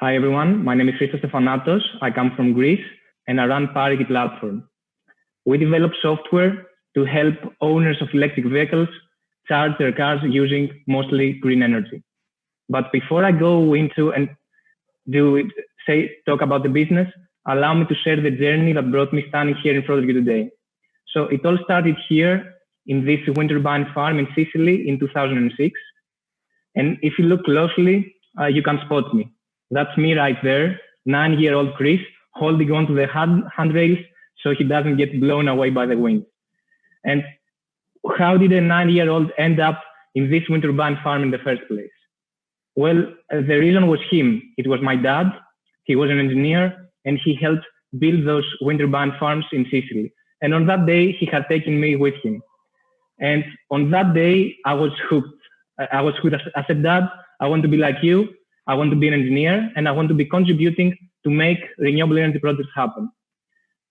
Hi everyone, my name is Christos Stefanatos. I come from Greece and I run Parity platform. We develop software to help owners of electric vehicles charge their cars using mostly green energy. But before I go into and talk about the business, allow me to share the journey that brought me standing here in front of you today. So it all started here in this wind turbine farm in Sicily in 2006. And if you look closely, you can spot me. That's me right there, 9-year-old Chris, holding on to the handrails so he doesn't get blown away by the wind. And how did a 9-year-old end up in this wind turbine farm in the first place? Well, the reason was him. It was my dad. He was an engineer and he helped build those wind turbine farms in Sicily. And on that day, he had taken me with him. And on that day, I was hooked. I said, Dad, I want to be like you. I want to be an engineer and I want to be contributing to make renewable energy projects happen.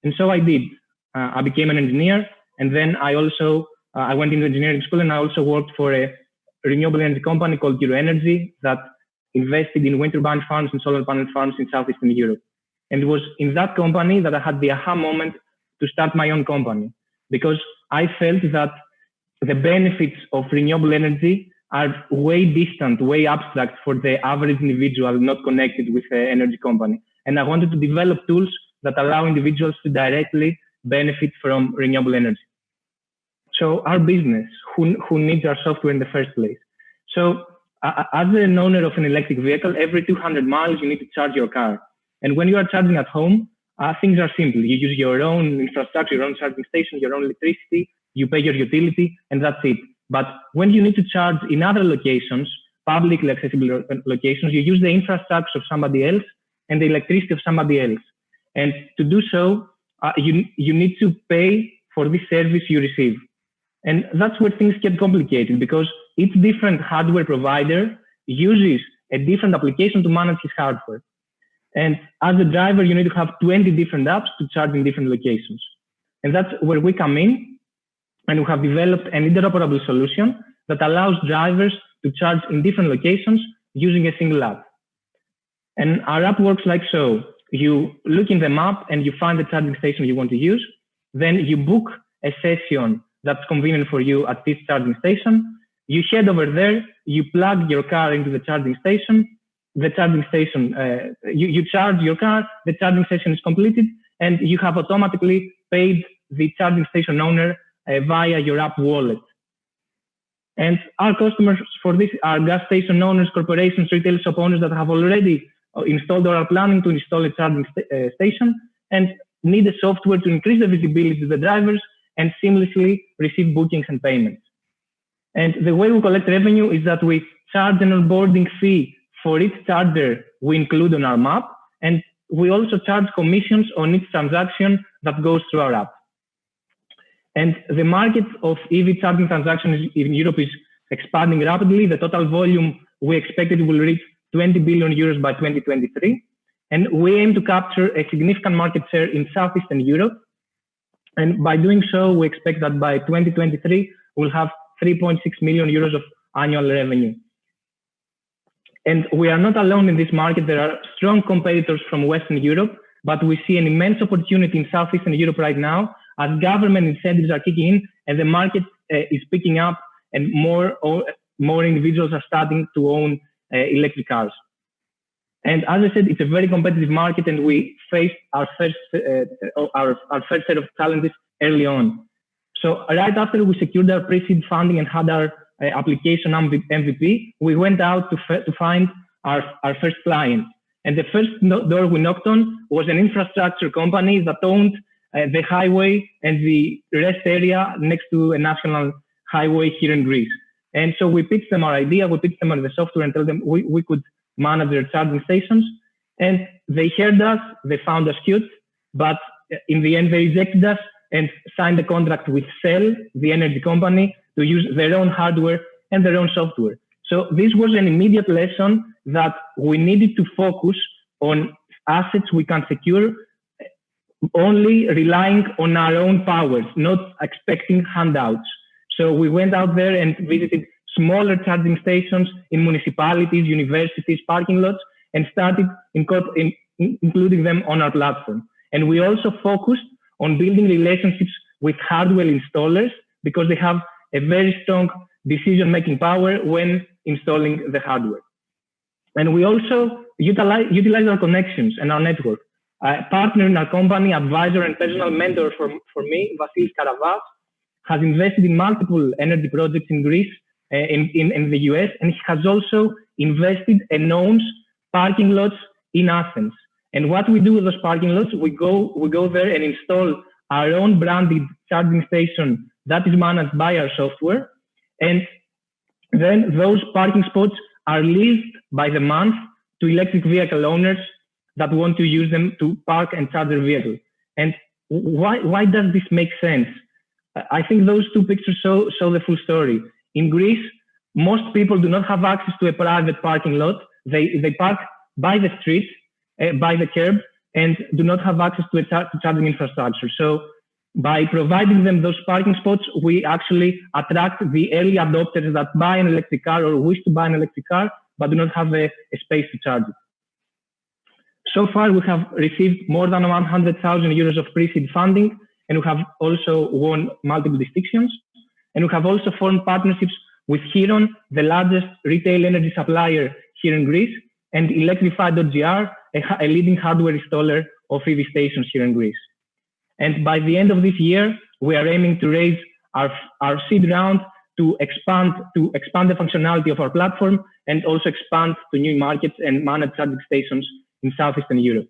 And so I did. I became an engineer, and then I went into engineering school, and I also worked for a renewable energy company called Euro Energy that invested in wind turbine farms and solar panel farms in Southeastern Europe. And it was in that company that I had the aha moment to start my own company, because I felt that the benefits of renewable energy are way distant, way abstract for the average individual not connected with the energy company. And I wanted to develop tools that allow individuals to directly benefit from renewable energy. So our business, who needs our software in the first place? So as an owner of an electric vehicle, every 200 miles, you need to charge your car. And when you are charging at home, things are simple. You use your own infrastructure, your own charging station, your own electricity, you pay your utility, and that's it. But when you need to charge in other locations, publicly accessible locations, you use the infrastructure of somebody else and the electricity of somebody else. And to do so, you need to pay for this service you receive. And that's where things get complicated, because each different hardware provider uses a different application to manage his hardware. And as a driver, you need to have 20 different apps to charge in different locations. And that's where we come in. And we have developed an interoperable solution that allows drivers to charge in different locations using a single app. And our app works like so. You look in the map and you find the charging station you want to use. Then you book a session that's convenient for you at this charging station. You head over there, you plug your car into the charging station. The charging station, you charge your car, the charging session is completed, and you have automatically paid the charging station owner via your app wallet. And our customers for this are gas station owners, corporations, retail shop owners that have already installed or are planning to install a charging station and need a software to increase the visibility to the drivers and seamlessly receive bookings and payments. And the way we collect revenue is that we charge an onboarding fee for each charger we include on our map, and we also charge commissions on each transaction that goes through our app. And the market of EV charging transactions in Europe is expanding rapidly. The total volume we expected will reach 20 billion euros by 2023. And we aim to capture a significant market share in Southeastern Europe. And by doing so, we expect that by 2023, we'll have 3.6 million euros of annual revenue. And we are not alone in this market. There are strong competitors from Western Europe, but we see an immense opportunity in Southeastern Europe right now, as government incentives are kicking in and the market is picking up and more individuals are starting to own electric cars. And as I said, it's a very competitive market, and we faced our first set of challenges early on. So right after we secured our pre-seed funding and had our application MVP, we went out to find our first client. And the first door we knocked on was an infrastructure company that owned the highway and the rest area next to a national highway here in Greece. And so we pitched them our idea, we pitched them on the software and told them we could manage their charging stations. And they heard us, they found us cute, but in the end they rejected us and signed a contract with Shell, the energy company, to use their own hardware and their own software. So this was an immediate lesson that we needed to focus on assets we can secure only relying on our own powers, not expecting handouts. So we went out there and visited smaller charging stations in municipalities, universities, parking lots, and started including them on our platform. And we also focused on building relationships with hardware installers because they have a very strong decision-making power when installing the hardware. And we also utilize our connections and our network. A partner in our company, advisor and personal mentor for me, Vasilis Karavas, has invested in multiple energy projects in Greece, in the US, and he has also invested and owns parking lots in Athens. And what we do with those parking lots, we go there and install our own branded charging station that is managed by our software. And then those parking spots are leased by the month to electric vehicle owners that want to use them to park and charge their vehicle. And why does this make sense? I think those two pictures show the full story. In Greece, most people do not have access to a private parking lot. They park by the street, by the curb, and do not have access to charging infrastructure. So by providing them those parking spots, we actually attract the early adopters that buy an electric car or wish to buy an electric car, but do not have a space to charge it. So far, we have received more than 100,000 euros of pre-seed funding, and we have also won multiple distinctions. And we have also formed partnerships with Heron, the largest retail energy supplier here in Greece, and Electrify.gr, a leading hardware installer of EV stations here in Greece. And by the end of this year, we are aiming to raise our seed round to expand the functionality of our platform and also expand to new markets and manage charging stations in Southeastern Europe.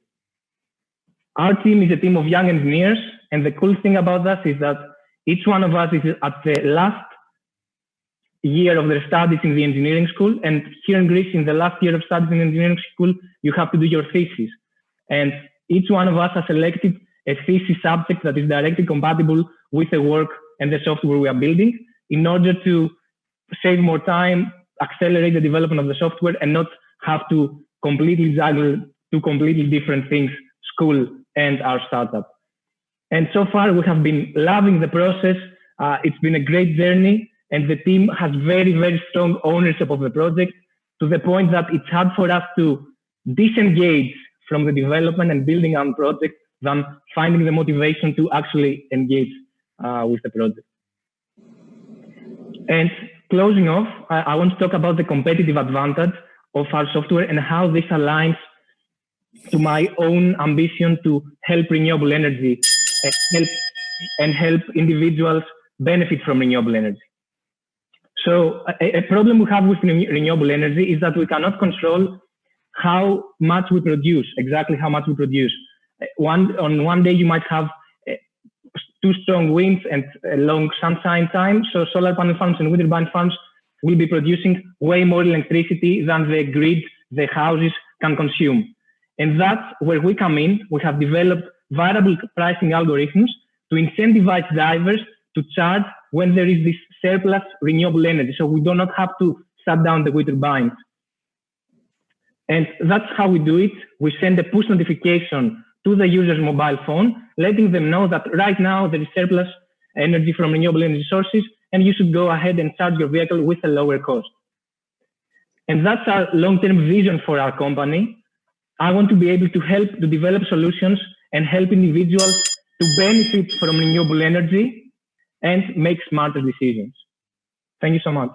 Our team is a team of young engineers, and the cool thing about us is that each one of us is at the last year of their studies in the engineering school. And here in Greece, in the last year of studies in engineering school, you have to do your thesis. And each one of us has selected a thesis subject that is directly compatible with the work and the software we are building in order to save more time, accelerate the development of the software, and not have to completely juggle two completely different things, school and our startup. And so far, we have been loving the process. It's been a great journey, and the team has very, very strong ownership of the project to the point that it's hard for us to disengage from the development and building our project than finding the motivation to actually engage with the project. And closing off, I want to talk about the competitive advantage of our software and how this aligns to my own ambition to help renewable energy and help individuals benefit from renewable energy. So a problem we have with renewable energy is that we cannot control how much we produce, exactly how much we produce. On one day, you might have too strong winds and a long sunshine time. So solar panel farms and wind turbine farms will be producing way more electricity than the grid, the houses can consume. And that's where we come in. We have developed variable pricing algorithms to incentivize drivers to charge when there is this surplus renewable energy. So we do not have to shut down the wind turbines. And that's how we do it. We send a push notification to the user's mobile phone, letting them know that right now there is surplus energy from renewable energy sources, and you should go ahead and charge your vehicle with a lower cost. And that's our long-term vision for our company. I want to be able to help to develop solutions and help individuals to benefit from renewable energy and make smarter decisions. Thank you so much.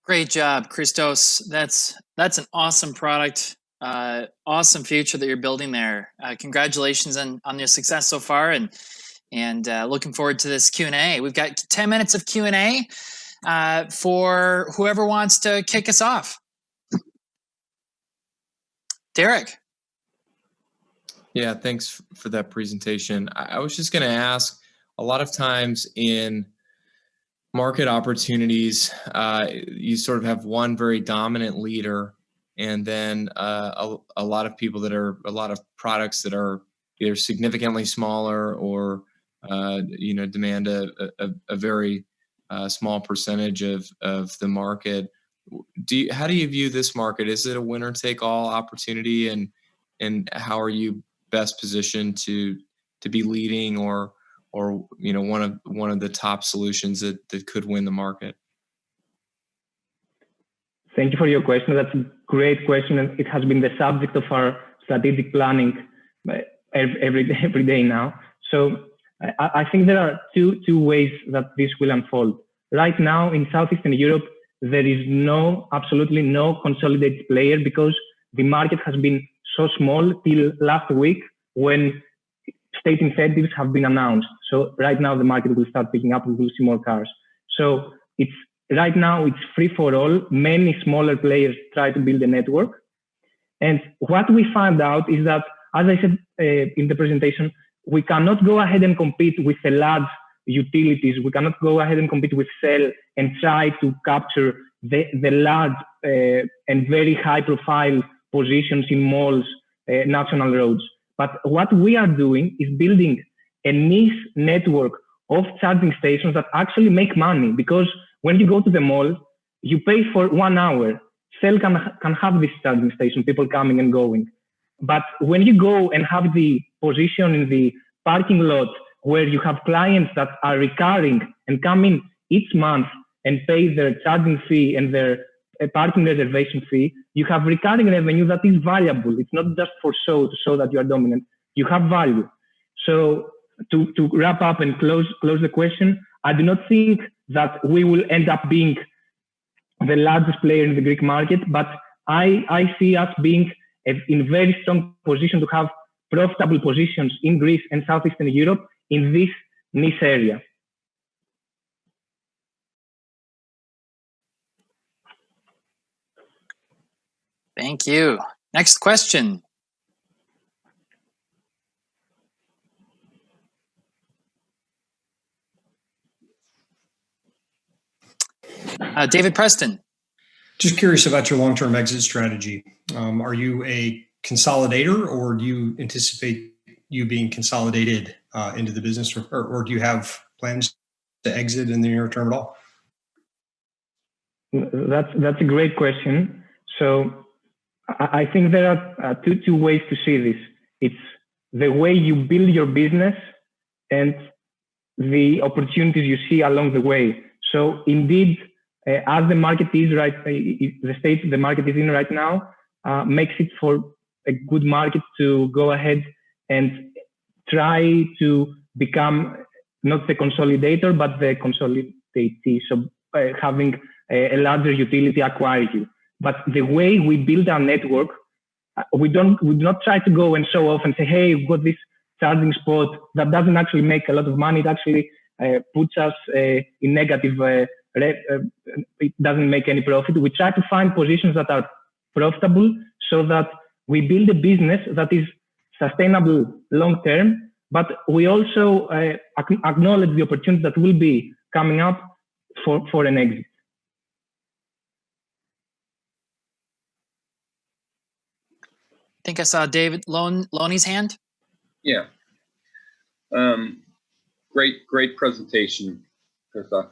Great job, Christos. That's an awesome product, awesome future that you're building there. Congratulations on your success so far, and looking forward to this Q&A. We've got 10 minutes of Q&A for whoever wants to kick us off. Derek. Yeah, thanks for that presentation. I was just going to ask, a lot of times in market opportunities, you sort of have one very dominant leader, and then a lot of people that are, a lot of products that are either significantly smaller or demand a very small percentage of the market. How do you view this market? Is it a winner take all opportunity, and how are you best positioned to be leading or one of the top solutions that could win the market? Thank you for your question. That's a great question, and it has been the subject of our strategic planning every day now. So I think there are two ways that this will unfold. Right now in Southeastern Europe, there is absolutely no consolidated player because the market has been so small till last week when state incentives have been announced. So right now the market will start picking up. We will see more cars. So right now it's free for all. Many smaller players try to build a network. And what we found out is that, as I said in the presentation, we cannot go ahead and compete with the large utilities. We cannot go ahead and compete with Shell and try to capture the large and very high profile positions in malls, national roads. But what we are doing is building a niche network of charging stations that actually make money, because when you go to the mall, you pay for 1 hour. Shell can have this charging station, people coming and going. But when you go and have the position in the parking lot where you have clients that are recurring and come in each month and pay their charging fee and their parking reservation fee, you have recurring revenue that is valuable. It's not just for show to show that you are dominant. You have value. So to wrap up and close the question, I do not think that we will end up being the largest player in the Greek market, but I see us being in very strong position to have profitable positions in Greece and Southeastern Europe in this niche area. Thank you. Next question. David Preston. Just curious about your long-term exit strategy. Are you a consolidator, or do you anticipate you being consolidated into the business, or do you have plans to exit in the near term at all? That's a great question. So I think there are two ways to see this. It's the way you build your business and the opportunities you see along the way. So indeed, as the market is the state the market is in right now makes it for a good market to go ahead and try to become not the consolidator, but the consolidatee. So having a larger utility acquire you. But the way we build our network, we do not try to go and show off and say, hey, we've got this charging spot that doesn't actually make a lot of money. It actually puts us in negative, it doesn't make any profit. We try to find positions that are profitable so that we build a business that is sustainable long term, but we also acknowledge the opportunity that will be coming up for an exit. I think I saw David Loney's hand. Yeah. Great presentation, Christos.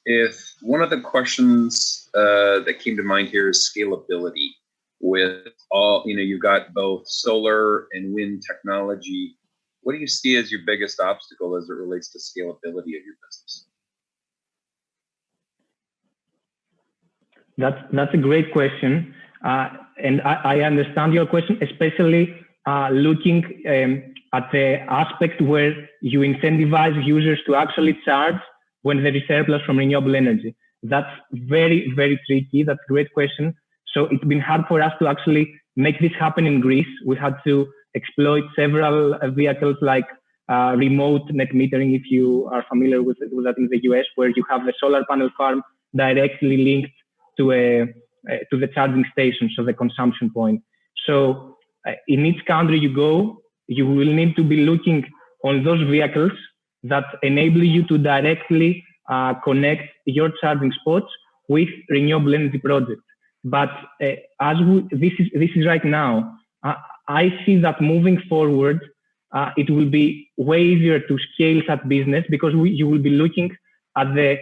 If one of the questions that came to mind here is scalability. With all, you've got both solar and wind technology. What do you see as your biggest obstacle as it relates to scalability of your business? That's a great question. And I understand your question, especially looking at the aspect where you incentivize users to actually charge when there is surplus from renewable energy. That's very, very tricky. That's a great question. So it's been hard for us to actually make this happen in Greece. We had to exploit several vehicles like remote net metering, if you are familiar with that in the US, where you have the solar panel farm directly linked to the charging station, so the consumption point. So in each country you go, you will need to be looking on those vehicles that enable you to directly connect your charging spots with renewable energy projects. But this is right now, I see that moving forward, it will be way easier to scale that business because you will be looking at the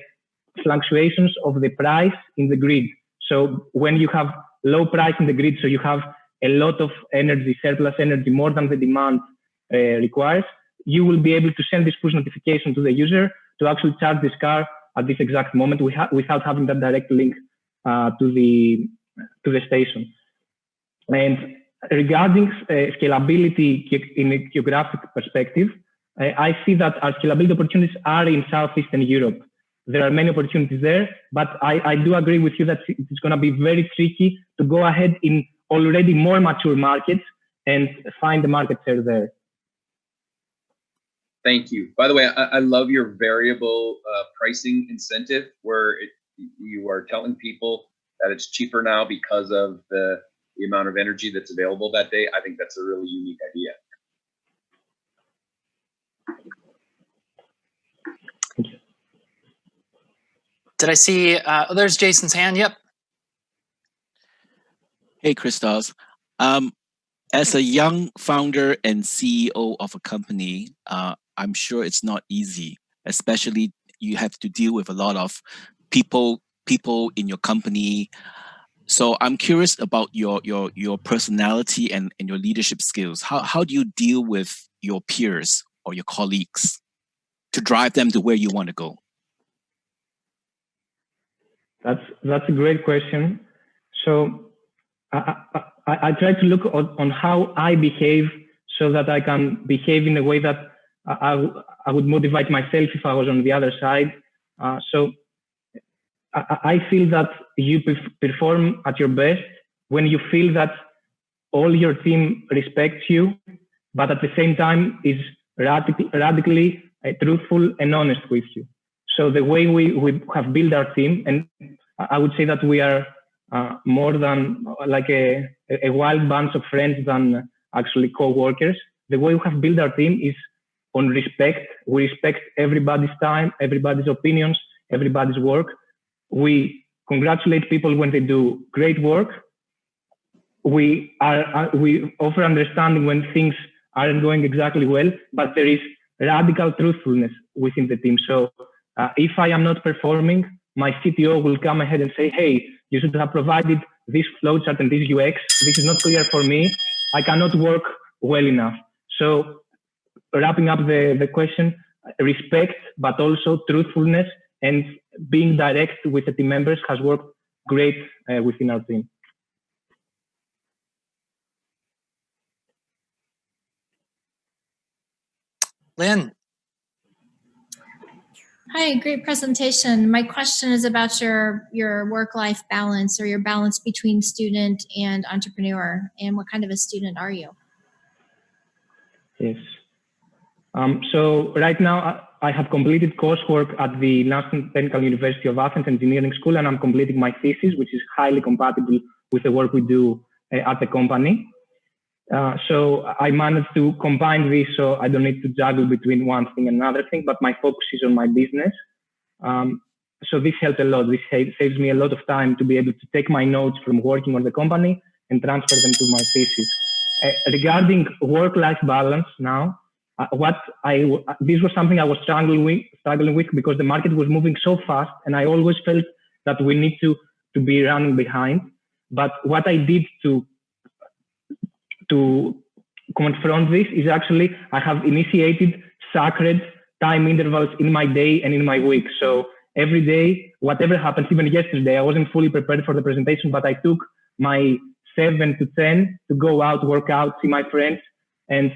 fluctuations of the price in the grid. So when you have low price in the grid, so you have a lot of energy, surplus energy, more than the demand requires, you will be able to send this push notification to the user to actually charge this car at this exact moment without having that direct link to the station. And regarding scalability in a geographic perspective, I see that our scalability opportunities are in Southeastern Europe. There are many opportunities there, but I do agree with you that it's going to be very tricky to go ahead in already more mature markets and find the market share there. Thank you. By the way, I love your variable pricing incentive where you are telling people that it's cheaper now because of the amount of energy that's available that day. I think that's a really unique idea. Did I see, there's Jason's hand, yep. Hey, Christos. As a young founder and CEO of a company, I'm sure it's not easy, especially you have to deal with a lot of people in your company. So I'm curious about your personality and your leadership skills. How do you deal with your peers or your colleagues to drive them to where you want to go? That's a great question. So I try to look on how I behave so that I can behave in a way that I would motivate myself if I was on the other side. So I feel that you perform at your best when you feel that all your team respects you, but at the same time is radically truthful and honest with you. So the way we have built our team, and I would say that we are more than like a wild bunch of friends than actually co-workers. The way we have built our team is on respect. We respect everybody's time, everybody's opinions, everybody's work. We congratulate people when they do great work. We offer understanding when things aren't going exactly well, but there is radical truthfulness within the team. So if I am not performing, my CTO will come ahead and say, hey, you should have provided this flowchart and this UX. This is not clear for me. I cannot work well enough. So wrapping up the question, respect, but also truthfulness and being direct with the team members has worked great within our team. Lynn. Hi, great presentation. My question is about your work-life balance or your balance between student and entrepreneur, and what kind of a student are you? Yes. So right now I have completed coursework at the National Technical University of Athens Engineering School, and I'm completing my thesis, which is highly compatible with the work we do at the company. So I managed to combine this so I don't need to juggle between one thing and another thing, but my focus is on my business. So this helped a lot. This saves me a lot of time to be able to take my notes from working on the company and transfer them to my thesis. Regarding work-life balance now, this was something I was struggling with because the market was moving so fast, and I always felt that we need to be running behind. But what I did to confront this is actually I have initiated sacred time intervals in my day and in my week. So every day, whatever happens, even yesterday, I wasn't fully prepared for the presentation, but I took my 7 to 10 to go out, work out, see my friends, and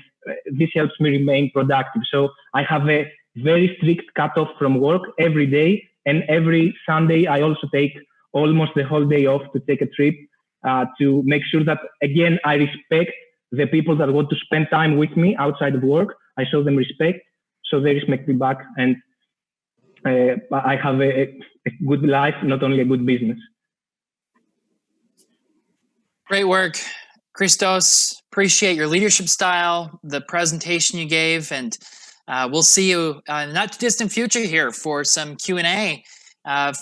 this helps me remain productive. So I have a very strict cutoff from work every day, and every Sunday I also take almost the whole day off to take a trip to make sure that, again, I respect the people that want to spend time with me outside of work. I show them respect, so they respect me back, and I have a good life, not only a good business. Great work, Christos. Appreciate your leadership style, the presentation you gave, and we'll see you in the not too distant future here for some Q&A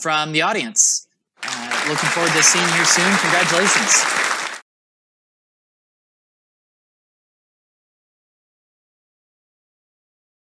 from the audience. Looking forward to seeing you soon. Congratulations.